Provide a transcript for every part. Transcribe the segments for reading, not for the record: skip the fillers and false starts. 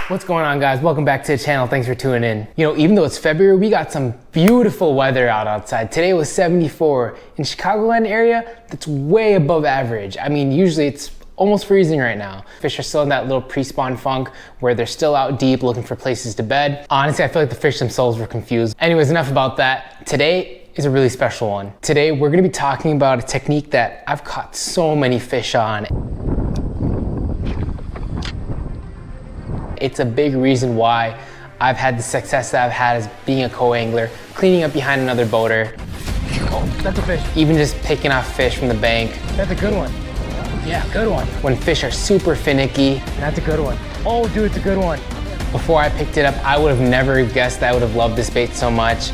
What's going on, guys? Welcome back to the channel. Thanks for tuning in. You know, even though it's February, we got some beautiful weather outside. Today was 74. In Chicagoland area, that's way above average. I mean, usually it's almost freezing right now. Fish are still in that little pre-spawn funk where they're still out deep looking for places to bed. Honestly, I feel like the fish themselves were confused. Anyways, enough about that. Today is a really special one. Today, we're gonna be talking about a technique that I've caught so many fish on. It's a big reason why I've had the success that I've had as being a co-angler, cleaning up behind another boater. Oh, that's a fish. Even just picking off fish from the bank. That's a good one. Yeah, good one. When fish are super finicky. That's a good one. Oh, dude, it's a good one. Before I picked it up, I would have never guessed that I would have loved this bait so much.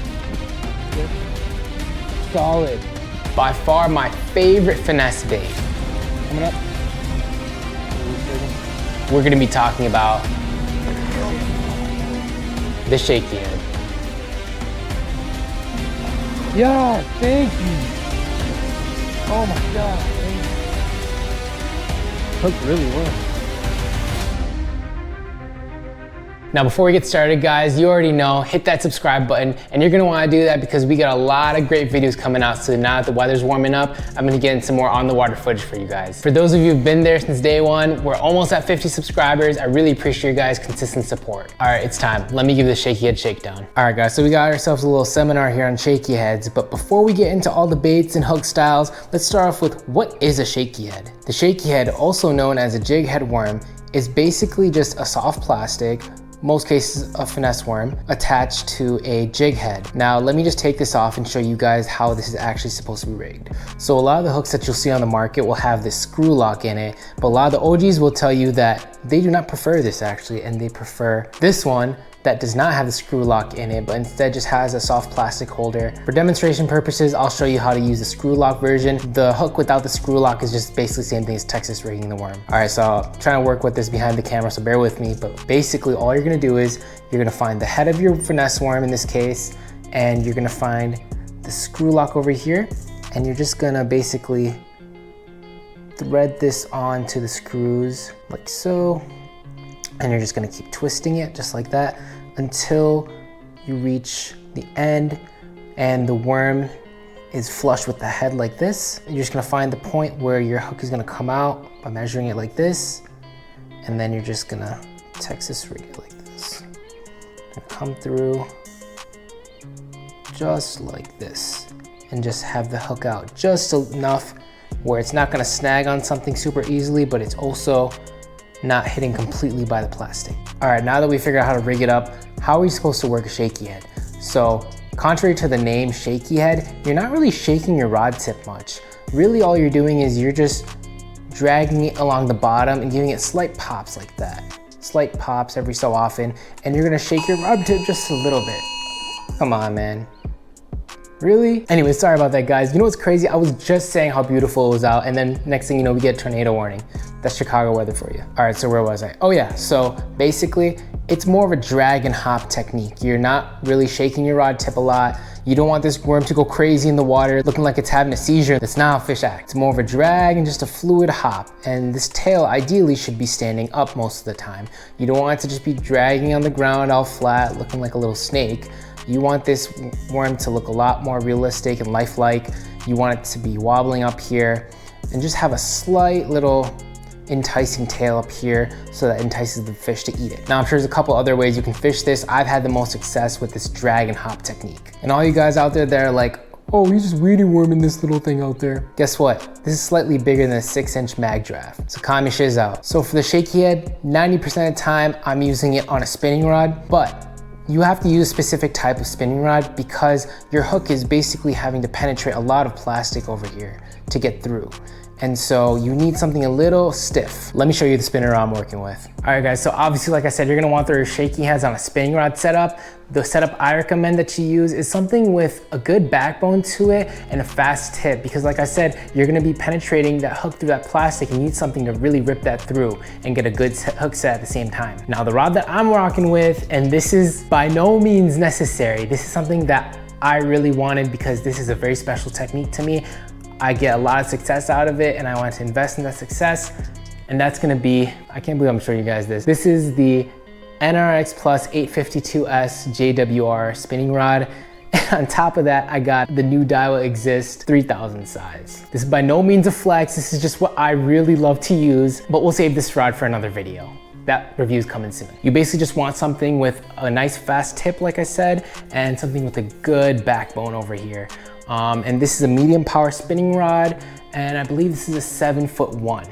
Solid. By far my favorite finesse bait. Coming up. We're gonna be talking about the shaky head. Yeah, thank you. Oh my God, thank you. Hooked really well. Now, before we get started, guys, you already know, hit that subscribe button, and you're gonna wanna do that because we got a lot of great videos coming out soon. Now that the weather's warming up, I'm gonna get in some more on the water footage for you guys. For those of you who've been there since day one, we're almost at 50 subscribers. I really appreciate you guys' consistent support. All right, it's time. Let me give the shaky head shakedown. All right, guys, so we got ourselves a little seminar here on shaky heads, but before we get into all the baits and hook styles, let's start off with what is a shaky head? The shaky head, also known as a jig head worm, is basically just a soft plastic, most cases a finesse worm, attached to a jig head. Now let me just take this off and show you guys how this is actually supposed to be rigged. So a lot of the hooks that you'll see on the market will have this screw lock in it, but a lot of the OGs will tell you that they do not prefer this actually, and they prefer this one that does not have the screw lock in it, but instead just has a soft plastic holder. For demonstration purposes, I'll show you how to use the screw lock version. The hook without the screw lock is just basically the same thing as Texas rigging the worm. All right, so I'm trying to work with this behind the camera, so bear with me, but basically all you're gonna do is you're gonna find the head of your finesse worm in this case, and you're gonna find the screw lock over here, and you're just gonna basically thread this onto the screws like so. And you're just gonna keep twisting it just like that until you reach the end and the worm is flush with the head like this. You're just gonna find the point where your hook is gonna come out by measuring it like this, and then you're just gonna Texas rig it like this. And come through just like this and just have the hook out just enough where it's not gonna snag on something super easily, but it's also not hitting completely by the plastic. All right, now that we figured out how to rig it up, how are we supposed to work a shaky head? So, contrary to the name shaky head, you're not really shaking your rod tip much. Really all you're doing is you're just dragging it along the bottom and giving it slight pops like that. Slight pops every so often, and you're gonna shake your rod tip just a little bit. Come on, man. Really? Anyway, sorry about that, guys. You know what's crazy? I was just saying how beautiful it was out, and then next thing you know, we get tornado warning. That's Chicago weather for you. All right, so where was I? Oh yeah, so basically, it's more of a drag and hop technique. You're not really shaking your rod tip a lot. You don't want this worm to go crazy in the water, looking like it's having a seizure. That's not how fish act. It's more of a drag and just a fluid hop. And this tail ideally should be standing up most of the time. You don't want it to just be dragging on the ground all flat, looking like a little snake. You want this worm to look a lot more realistic and lifelike. You want it to be wobbling up here and just have a slight little enticing tail up here so that entices the fish to eat it. Now I'm sure there's a couple other ways you can fish this. I've had the most success with this drag and hop technique. And all you guys out there that are like, oh, he's just weedy worming this little thing out there. Guess what? This is slightly bigger than a 6-inch mag draft. So calm your shiz out. So for the shaky head, 90% of the time I'm using it on a spinning rod, but you have to use a specific type of spinning rod because your hook is basically having to penetrate a lot of plastic over here to get through. And so you need something a little stiff. Let me show you the spinner rod I'm working with. All right, guys, so obviously, like I said, you're gonna want their shaky heads on a spinning rod setup. The setup I recommend that you use is something with a good backbone to it and a fast tip, because like I said, you're gonna be penetrating that hook through that plastic and you need something to really rip that through and get a good hook set at the same time. Now, the rod that I'm rocking with, and this is by no means necessary, this is something that I really wanted because this is a very special technique to me. I get a lot of success out of it and I want to invest in that success. And that's gonna be, I can't believe I'm showing you guys this. This is the NRX Plus 852S JWR spinning rod. And on top of that, I got the new Daiwa Exist 3000 size. This is by no means a flex, this is just what I really love to use, but we'll save this rod for another video. That review's coming soon. You basically just want something with a nice fast tip, like I said, and something with a good backbone over here. And this is a medium power spinning rod, and I believe this is a 7'1".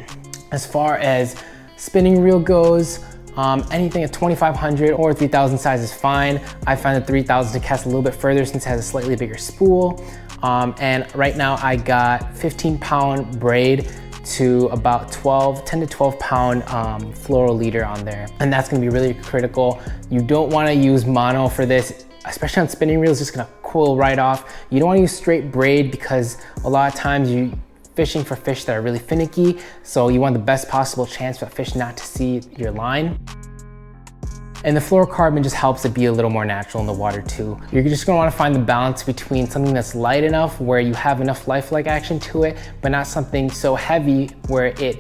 As far as spinning reel goes, anything at 2500 or 3000 size is fine. I find the 3000 to cast a little bit further since it has a slightly bigger spool. And right now I got 15-pound braid to about 10 to 12 pound fluoro leader on there. And that's gonna be really critical. You don't wanna use mono for this, especially on spinning reels, it's gonna coil right off. You don't wanna use straight braid because a lot of times you're fishing for fish that are really finicky, so you want the best possible chance for a fish not to see your line. And the fluorocarbon just helps it be a little more natural in the water too. You're just gonna wanna find the balance between something that's light enough where you have enough lifelike action to it, but not something so heavy where it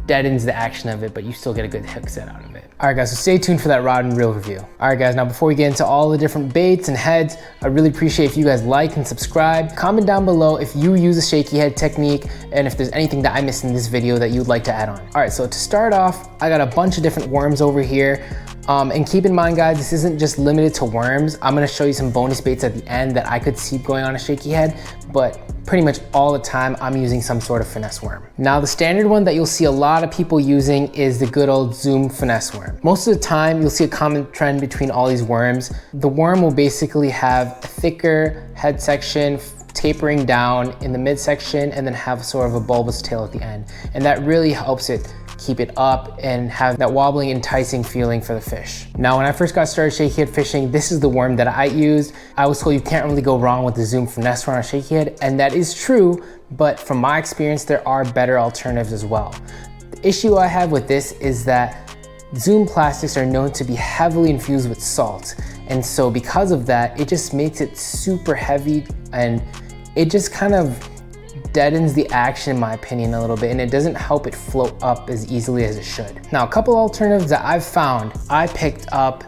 deadens the action of it, but you still get a good hook set out of it. All right guys, so stay tuned for that rod and reel review. All right guys, now before we get into all the different baits and heads, I really appreciate if you guys like and subscribe. Comment down below if you use a shaky head technique and if there's anything that I missed in this video that you'd like to add on. All right, so to start off, I got a bunch of different worms over here. And keep in mind guys, this isn't just limited to worms. I'm gonna show you some bonus baits at the end that I could see going on a shaky head, but pretty much all the time I'm using some sort of finesse worm. Now the standard one that you'll see a lot of people using is the good old Zoom finesse worm. Most of the time you'll see a common trend between all these worms. The worm will basically have a thicker head section tapering down in the midsection and then have sort of a bulbous tail at the end. And that really helps it keep it up and have that wobbling, enticing feeling for the fish. Now, when I first got started shaky head fishing, this is the worm that I used. I was told you can't really go wrong with the Zoom finesse worm on a shaky head, and that is true, but from my experience, there are better alternatives as well. The issue I have with this is that Zoom plastics are known to be heavily infused with salt. And so because of that, it just makes it super heavy and it just kind of deadens the action in my opinion a little bit, and it doesn't help it float up as easily as it should. Now, a couple alternatives that I've found, I picked up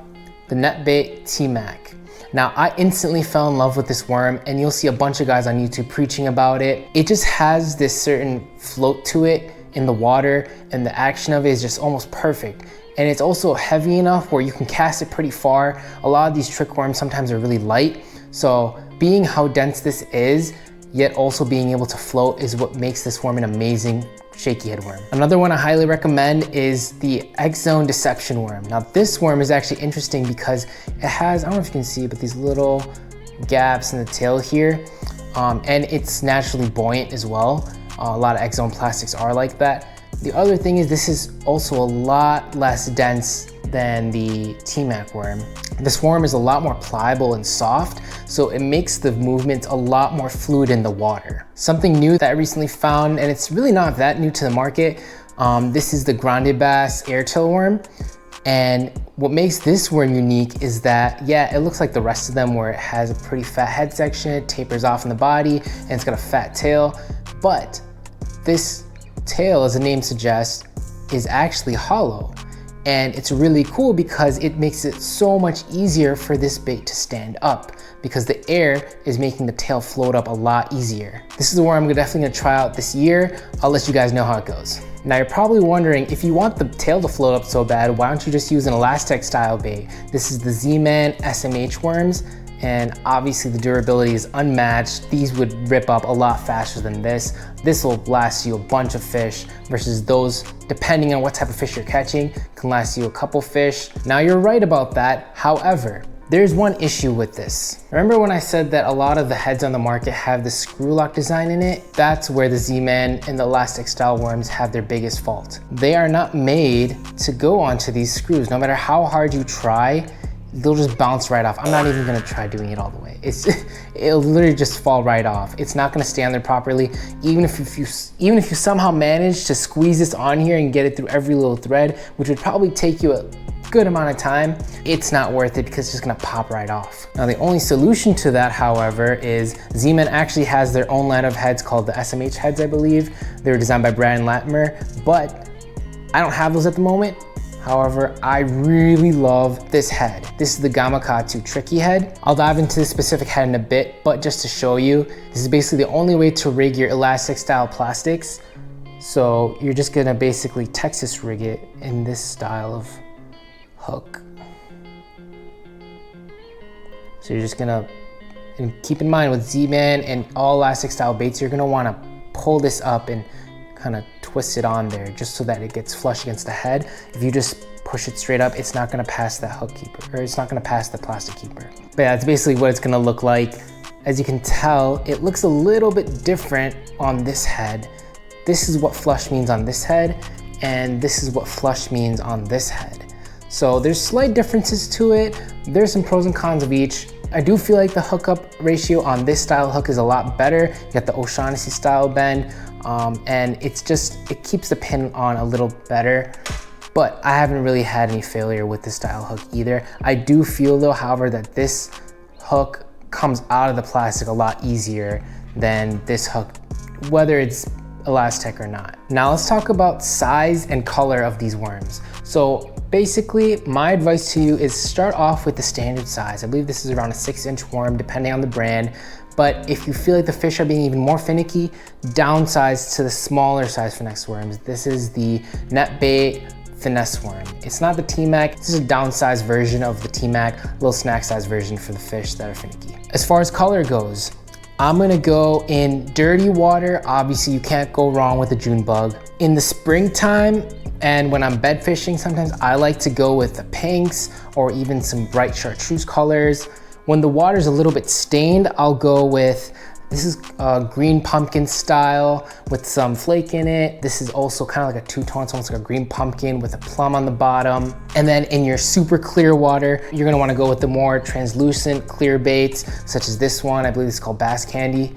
the NetBait T-Mac. Now, I instantly fell in love with this worm, and you'll see a bunch of guys on YouTube preaching about it. It just has this certain float to it in the water, and the action of it is just almost perfect. And it's also heavy enough where you can cast it pretty far. A lot of these trick worms sometimes are really light, so being how dense this is, yet also being able to float is what makes this worm an amazing shaky head worm. Another one I highly recommend is the X-Zone Deception worm. Now this worm is actually interesting because it has, I don't know if you can see, but these little gaps in the tail here, and it's naturally buoyant as well. A lot of X-Zone plastics are like that. The other thing is this is also a lot less dense than the T-Mac worm. This worm is a lot more pliable and soft, so it makes the movements a lot more fluid in the water. Something new that I recently found, and it's really not that new to the market, this is the Grande Bass Airtail worm. And what makes this worm unique is that, yeah, it looks like the rest of them where it has a pretty fat head section, it tapers off in the body, and it's got a fat tail, but this tail, as the name suggests, is actually hollow. And it's really cool because it makes it so much easier for this bait to stand up because the air is making the tail float up a lot easier. This is the worm I'm definitely gonna try out this year. I'll let you guys know how it goes. Now you're probably wondering, if you want the tail to float up so bad, why don't you just use an Elastic style bait? This is the Z-Man SMH worms, and obviously the durability is unmatched. These would rip up a lot faster than this. This will last you a bunch of fish versus those, depending on what type of fish you're catching, can last you a couple fish. Now you're right about that. However, there's one issue with this. Remember when I said that a lot of the heads on the market have the screw lock design in it? That's where the Z-Man and the Elastic style worms have their biggest fault. They are not made to go onto these screws. No matter how hard you try, they'll just bounce right off. I'm not even gonna try doing it all the way. It'll literally just fall right off. It's not gonna stay on there properly. Even if you somehow manage to squeeze this on here and get it through every little thread, which would probably take you a good amount of time, it's not worth it because it's just gonna pop right off. Now the only solution to that, however, is Z-Man actually has their own line of heads called the SMH heads, I believe. They were designed by Brandon Latimer, but I don't have those at the moment. However, I really love this head. This is the Gamakatsu tricky head. I'll dive into this specific head in a bit, but just to show you, this is basically the only way to rig your elastic style plastics. So you're just gonna basically Texas rig it in this style of hook. So you're just gonna, and keep in mind with Z-Man and all elastic style baits, you're gonna wanna pull this up and kind of twist it on there just so that it gets flush against the head. If you just push it straight up, it's not gonna pass the hook keeper, or it's not gonna pass the plastic keeper. But yeah, that's basically what it's gonna look like. As you can tell, it looks a little bit different on this head. This is what flush means on this head, and this is what flush means on this head. So there's slight differences to it. There's some pros and cons of each. I do feel like the hookup ratio on this style hook is a lot better. You got the O'Shaughnessy style bend, and it keeps the pin on a little better. But I haven't really had any failure with this style hook either. I do feel though, however, that this hook comes out of the plastic a lot easier than this hook, whether it's elastic or not. Now let's talk about size and color of these worms. So basically, my advice to you is start off with the standard size. I believe this is around a 6-inch worm, depending on the brand. But if you feel like the fish are being even more finicky, downsize to the smaller size finesse worms. This is the net bait finesse worm. It's not the T-Mac, this is a downsized version of the T-Mac, little snack size version for the fish that are finicky. As far as color goes, I'm gonna go in dirty water. Obviously you can't go wrong with a June bug. In the springtime, and when I'm bed fishing, sometimes I like to go with the pinks or even some bright chartreuse colors. When the water's a little bit stained, I'll go with, this is green pumpkin style with some flake in it. This is also kind of like a two-tone, it's almost like a green pumpkin with a plum on the bottom. And then in your super clear water, you're gonna wanna go with the more translucent clear baits, such as this one. I believe it's called Bass Candy.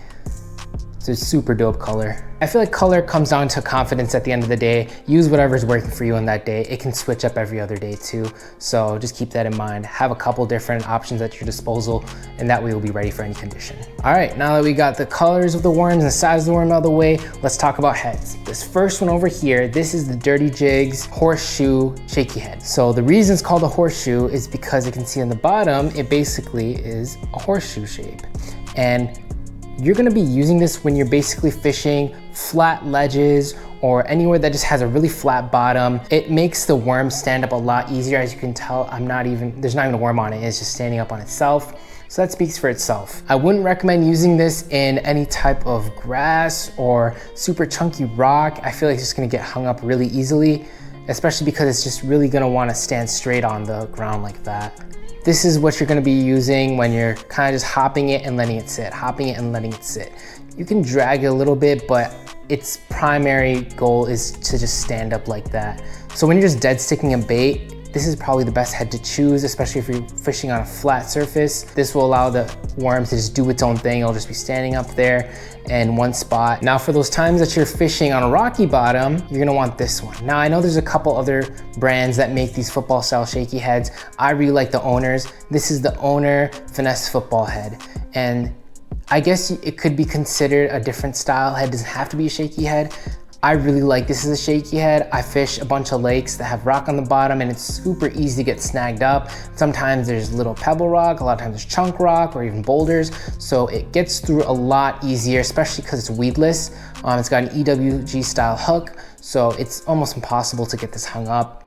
It's a super dope color. I feel like color comes down to confidence at the end of the day. Use whatever's working for you on that day. It can switch up every other day too. So just keep that in mind. Have a couple different options at your disposal, and that way you'll be ready for any condition. All right, now that we got the colors of the worms and the size of the worm out of the way, let's talk about heads. This first one over here, this is the Dirty Jigs Horseshoe Shaky Head. So the reason it's called a horseshoe is because you can see on the bottom, it basically is a horseshoe shape. And you're gonna be using this when you're basically fishing flat ledges or anywhere that just has a really flat bottom. It makes the worm stand up a lot easier. As you can tell, there's not even a worm on it. It's just standing up on itself. So that speaks for itself. I wouldn't recommend using this in any type of grass or super chunky rock. I feel like it's just gonna get hung up really easily, especially because it's just really gonna wanna stand straight on the ground like that. This is what you're gonna be using when you're kind of just hopping it and letting it sit, hopping it and letting it sit. You can drag it a little bit, but its primary goal is to just stand up like that. So when you're just dead sticking a bait, this is probably the best head to choose, especially if you're fishing on a flat surface. This will allow the worm to just do its own thing. It'll just be standing up there in one spot. Now for those times that you're fishing on a rocky bottom, you're gonna want this one. Now I know there's a couple other brands that make these football style shaky heads. I really like the Owners. This is the Owner Finesse Football Head. And I guess it could be considered a different style head. It doesn't have to be a shaky head. I really like this as a shaky head. I fish a bunch of lakes that have rock on the bottom and it's super easy to get snagged up. Sometimes there's little pebble rock, a lot of times there's chunk rock or even boulders. So it gets through a lot easier, especially because it's weedless. It's got an EWG style hook, so it's almost impossible to get this hung up.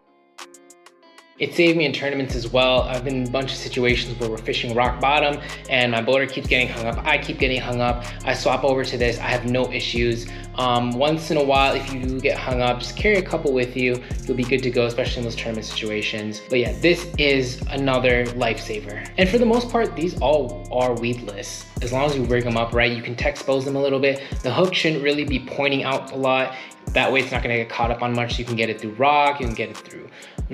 It saved me in tournaments as well. I've been in a bunch of situations where we're fishing rock bottom and my boater keeps getting hung up. I keep getting hung up. I swap over to this. I have no issues. Once in a while, if you do get hung up, just carry a couple with you. You'll be good to go, especially in those tournament situations. But yeah, this is another lifesaver. And for the most part, these all are weedless. As long as you rig them up right, you can expose them a little bit. The hook shouldn't really be pointing out a lot. That way it's not gonna get caught up on much. So you can get it through rock, you can get it through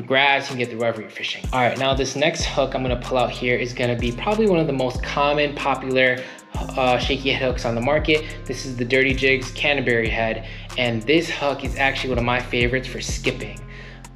grass, you can get through wherever you're fishing. All right, now this next hook I'm gonna pull out here is gonna be probably one of the most common, popular shaky head hooks on the market. This is the Dirty Jigs Canterbury head. And this hook is actually one of my favorites for skipping.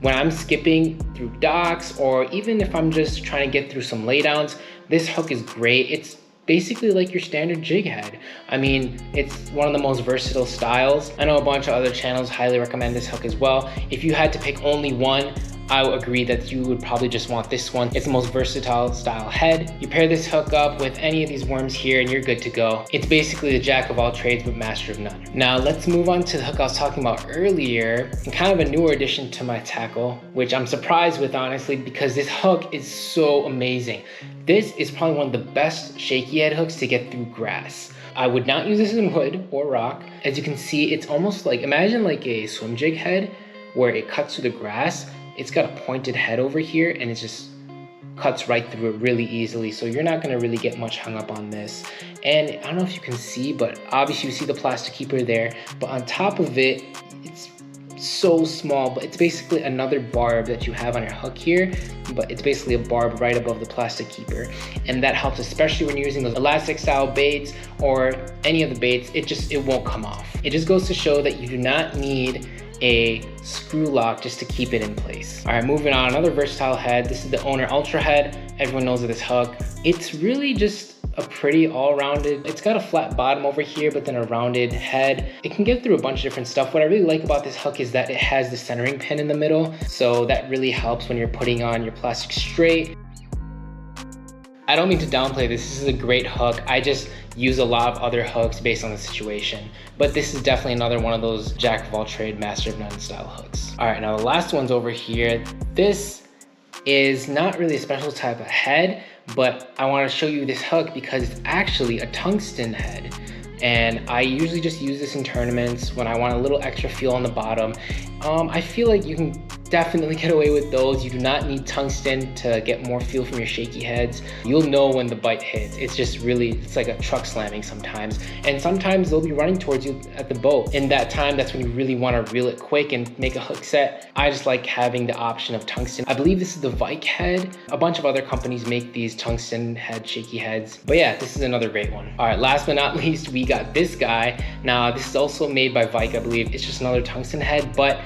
When I'm skipping through docks, or even if I'm just trying to get through some laydowns, this hook is great. It's basically like your standard jig head. I mean, it's one of the most versatile styles. I know a bunch of other channels highly recommend this hook as well. If you had to pick only one, I would agree that you would probably just want this one. It's the most versatile style head. You pair this hook up with any of these worms here and you're good to go. It's basically the jack of all trades but master of none. Now let's move on to the hook I was talking about earlier, and kind of a newer addition to my tackle, which I'm surprised with honestly, because this hook is so amazing. This is probably one of the best shaky head hooks to get through grass. I would not use this in wood or rock. As you can see, it's almost like, imagine like a swim jig head where it cuts through the grass. It's got a pointed head over here and it just cuts right through it really easily. So you're not gonna really get much hung up on this. And I don't know if you can see, but obviously you see the plastic keeper there, but on top of it, it's so small, but it's basically another barb that you have on your hook here, but it's basically a barb right above the plastic keeper. And that helps, especially when you're using those elastic style baits or any of the baits, it won't come off. It just goes to show that you do not need a screw lock just to keep it in place. All right, moving on, another versatile head. This is the Owner Ultra head. Everyone knows of this hook. It's really just a pretty all-rounded, it's got a flat bottom over here, but then a rounded head. It can get through a bunch of different stuff. What I really like about this hook is that it has the centering pin in the middle. So that really helps when you're putting on your plastic straight. I don't mean to downplay this. This is a great hook. I just use a lot of other hooks based on the situation. But this is definitely another one of those jack of all trade, master of none style hooks. All right, now the last one's over here. This is not really a special type of head, but I want to show you this hook because it's actually a tungsten head. And I usually just use this in tournaments when I want a little extra feel on the bottom. I feel like you can definitely get away with those. You do not need tungsten to get more feel from your shaky heads. You'll know when the bite hits. It's just really, it's like a truck slamming sometimes. And sometimes they'll be running towards you at the boat. In that time, that's when you really want to reel it quick and make a hook set. I just like having the option of tungsten. I believe this is the Vike head. A bunch of other companies make these tungsten head shaky heads. But yeah, this is another great one. All right, last but not least, we got this guy. Now, this is also made by Vike, I believe. It's just another tungsten head, but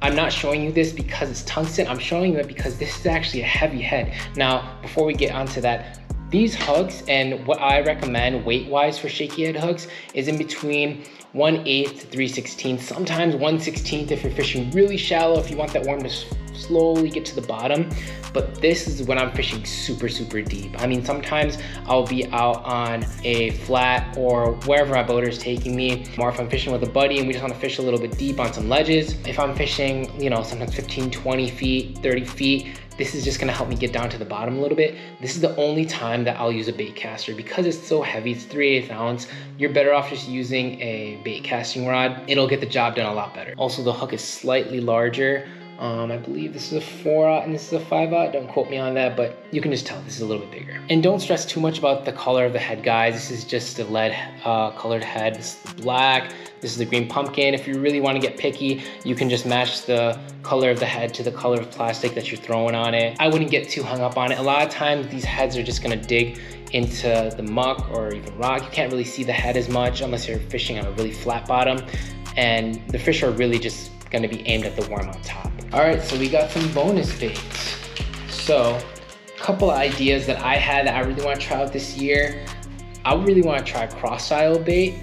I'm not showing you this because it's tungsten. I'm showing you it because this is actually a heavy head. Now, before we get onto that, these hooks and what I recommend weight-wise for shaky head hooks is in between 1/8 to 3/16, sometimes 1/16 if you're fishing really shallow, if you want that worm to slowly get to the bottom. But this is when I'm fishing super, super deep. I mean, sometimes I'll be out on a flat or wherever my boater is taking me, or if I'm fishing with a buddy and we just want to fish a little bit deep on some ledges. If I'm fishing, you know, sometimes 15, 20 feet, 30 feet, this is just gonna help me get down to the bottom a little bit. This is the only time that I'll use a bait caster because it's so heavy, it's 3/8 ounce. You're better off just using a bait casting rod. It'll get the job done a lot better. Also, the hook is slightly larger. I believe this is a 4/0 and this is a 5/0. Don't quote me on that, but you can just tell this is a little bit bigger. And don't stress too much about the color of the head, guys. This is just a lead colored head. This is the black. This is the green pumpkin. If you really want to get picky, you can just match the color of the head to the color of plastic that you're throwing on it. I wouldn't get too hung up on it. A lot of times these heads are just gonna dig into the muck or even rock. You can't really see the head as much unless you're fishing on a really flat bottom. And the fish are really just gonna be aimed at the worm on top. All right, so we got some bonus baits. So, a couple of ideas that I had that I really wanna try out this year. I really wanna try cross style bait,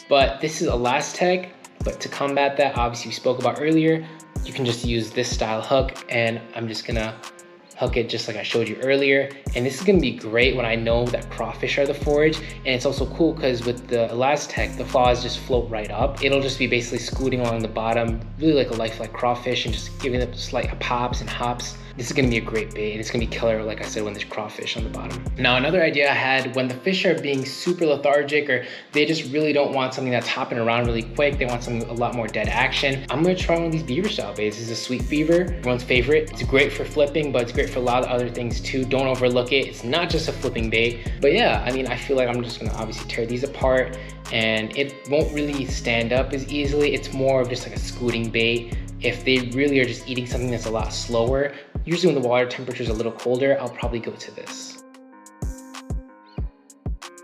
but this is Elastec. But to combat that, obviously we spoke about earlier, you can just use this style hook, and I'm just gonna hook it just like I showed you earlier. And this is gonna be great when I know that crawfish are the forage. And it's also cool because with the Elastec, the flaws just float right up. It'll just be basically scooting along the bottom, really like a lifelike crawfish, and just giving it slight pops and hops. This is gonna be a great bait, and it's gonna be killer, like I said, when there's crawfish on the bottom. Now, another idea I had, when the fish are being super lethargic or they just really don't want something that's hopping around really quick, they want something a lot more dead action, I'm gonna try one of these beaver style baits. This is a sweet beaver, everyone's favorite. It's great for flipping, but it's great for a lot of other things too. Don't overlook it. It's not just a flipping bait. But yeah, I mean, I feel like I'm just gonna obviously tear these apart, and it won't really stand up as easily. It's more of just like a scooting bait. If they really are just eating something that's a lot slower, usually when the water temperature is a little colder, I'll probably go to this.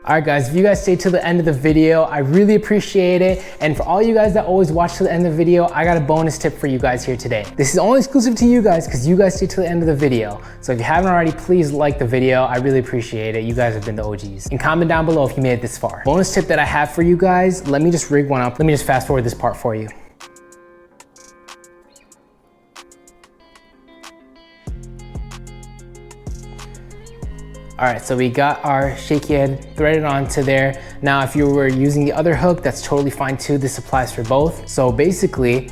All right, guys, if you guys stayed till the end of the video, I really appreciate it. And for all you guys that always watch till the end of the video, I got a bonus tip for you guys here today. This is only exclusive to you guys because you guys stayed till the end of the video. So if you haven't already, please like the video. I really appreciate it. You guys have been the OGs. And comment down below if you made it this far. Bonus tip that I have for you guys, let me just rig one up. Let me just fast forward this part for you. All right, so we got our shaky head threaded onto there. Now, if you were using the other hook, that's totally fine too. This applies for both. So basically,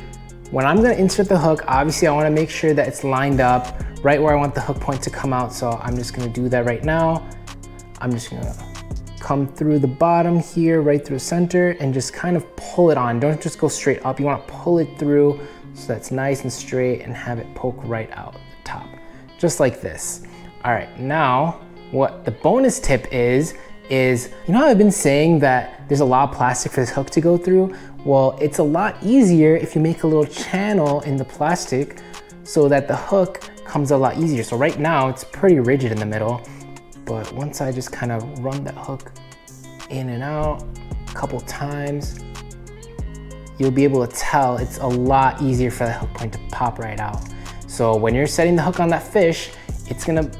when I'm gonna insert the hook, obviously I wanna make sure that it's lined up right where I want the hook point to come out. So I'm just gonna do that right now. I'm just gonna come through the bottom here, right through the center, and just kind of pull it on. Don't just go straight up. You wanna pull it through so that's nice and straight and have it poke right out the top, just like this. All right, now, what the bonus tip is, you know how I've been saying that there's a lot of plastic for this hook to go through? Well, it's a lot easier if you make a little channel in the plastic so that the hook comes a lot easier. So right now it's pretty rigid in the middle, but once I just kind of run that hook in and out a couple times, you'll be able to tell it's a lot easier for the hook point to pop right out. So when you're setting the hook on that fish, it's gonna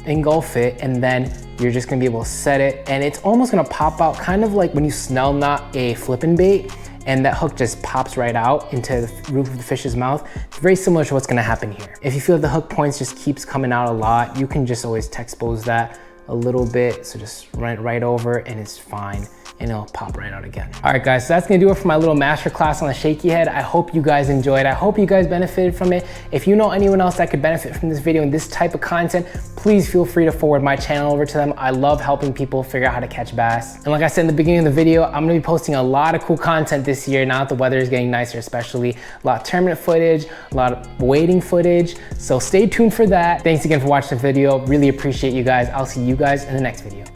engulf it, and then you're just gonna be able to set it, and it's almost gonna pop out, kind of like when you snell knot a flippin' bait and that hook just pops right out into the roof of the fish's mouth. It's very similar to what's gonna happen here. If you feel the hook points just keeps coming out a lot, you can just always texpose that a little bit. So just run it right over and it's fine, and it'll pop right out again. All right guys, so that's gonna do it for my little master class on the shaky head. I hope you guys enjoyed. I hope you guys benefited from it. If you know anyone else that could benefit from this video and this type of content, please feel free to forward my channel over to them. I love helping people figure out how to catch bass. And like I said in the beginning of the video, I'm gonna be posting a lot of cool content this year now that the weather is getting nicer, especially a lot of tournament footage, a lot of wading footage. So stay tuned for that. Thanks again for watching the video. Really appreciate you guys. I'll see you guys in the next video.